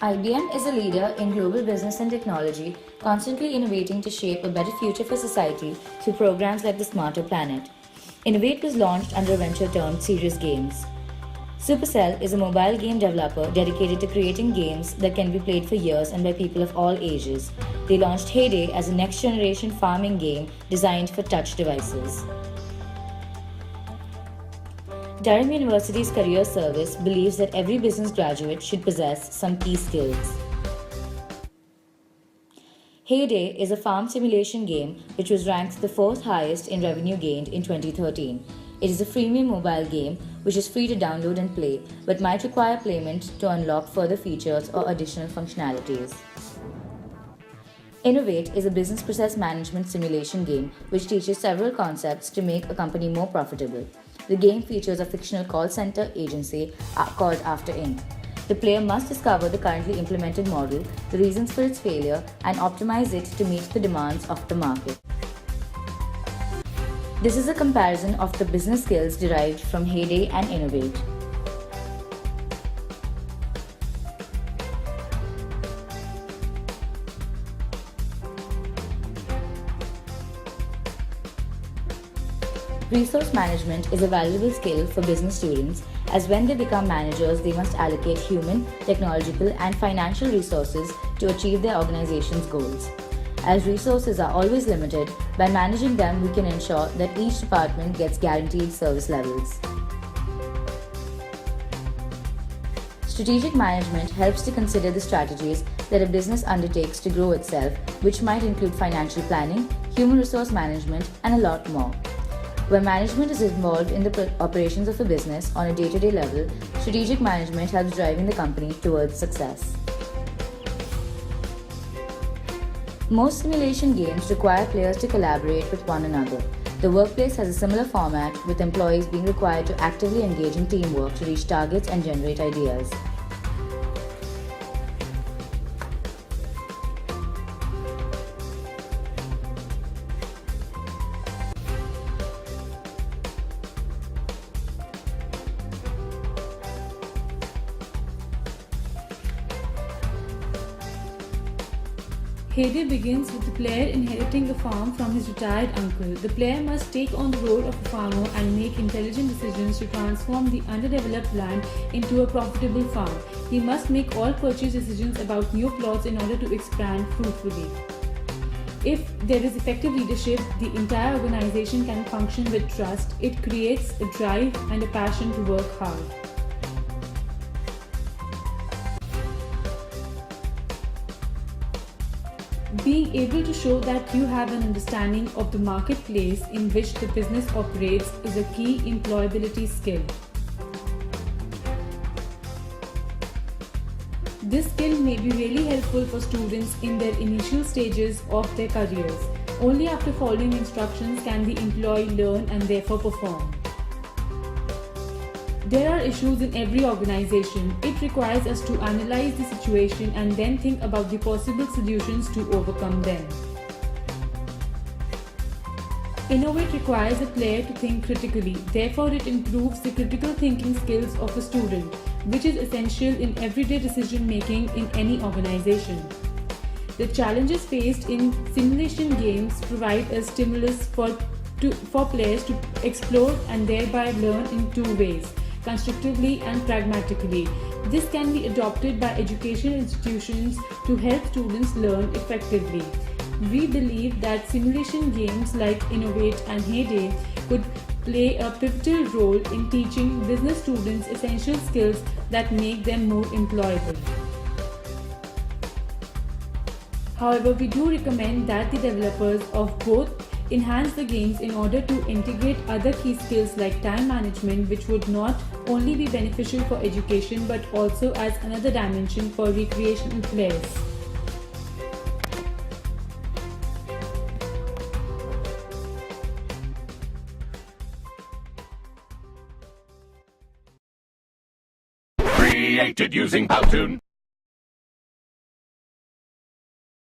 IBM is a leader in global business and technology, constantly innovating to shape a better future for society through programs like the Smarter Planet. Innovate was launched under a venture termed Serious Games. Supercell is a mobile game developer dedicated to creating games that can be played for years and by people of all ages. They launched Heyday as a next-generation farming game designed for touch devices. Durham University's Career Service believes that every business graduate should possess some key skills. Heyday is a farm simulation game which was ranked the fourth highest in revenue gained in 2013. It is a freemium mobile game which is free to download and play but might require payment to unlock further features or additional functionalities. Innovate is a business process management simulation game which teaches several concepts to make a company more profitable. The game features a fictional call center agency called After Inc. The player must discover the currently implemented model, the reasons for its failure, and optimize it to meet the demands of the market. This is a comparison of the business skills derived from Heyday and Innovate. Resource management is a valuable skill for business students, as when they become managers, they must allocate human, technological, and financial resources to achieve their organization's goals. As resources are always limited, by managing them, we can ensure that each department gets guaranteed service levels. Strategic management helps to consider the strategies that a business undertakes to grow itself, which might include financial planning, human resource management, and a lot more. When management is involved in the operations of a business on a day-to-day level, strategic management helps driving the company towards success. Most simulation games require players to collaborate with one another. The workplace has a similar format, with employees being required to actively engage in teamwork to reach targets and generate ideas. Heyday begins with the player inheriting a farm from his retired uncle. The player must take on the role of a farmer and make intelligent decisions to transform the underdeveloped land into a profitable farm. He must make all purchase decisions about new plots in order to expand fruitfully. If there is effective leadership, the entire organization can function with trust. It creates a drive and a passion to work hard. Being able to show that you have an understanding of the marketplace in which the business operates is a key employability skill. This skill may be really helpful for students in their initial stages of their careers. Only after following instructions can the employee learn and therefore perform. There are issues in every organization. It requires us to analyze the situation and then think about the possible solutions to overcome them. Innovate requires a player to think critically. Therefore, it improves the critical thinking skills of a student, which is essential in everyday decision making in any organization. The challenges faced in simulation games provide a stimulus for players to explore and thereby learn in two ways: constructively and pragmatically. This can be adopted by educational institutions to help students learn effectively. We believe that simulation games like Innovate and Heyday could play a pivotal role in teaching business students essential skills that make them more employable. However, we do recommend that the developers of both enhance the games in order to integrate other key skills like time management, which would not only be beneficial for education but also as another dimension for recreational players. Created using Powtoon.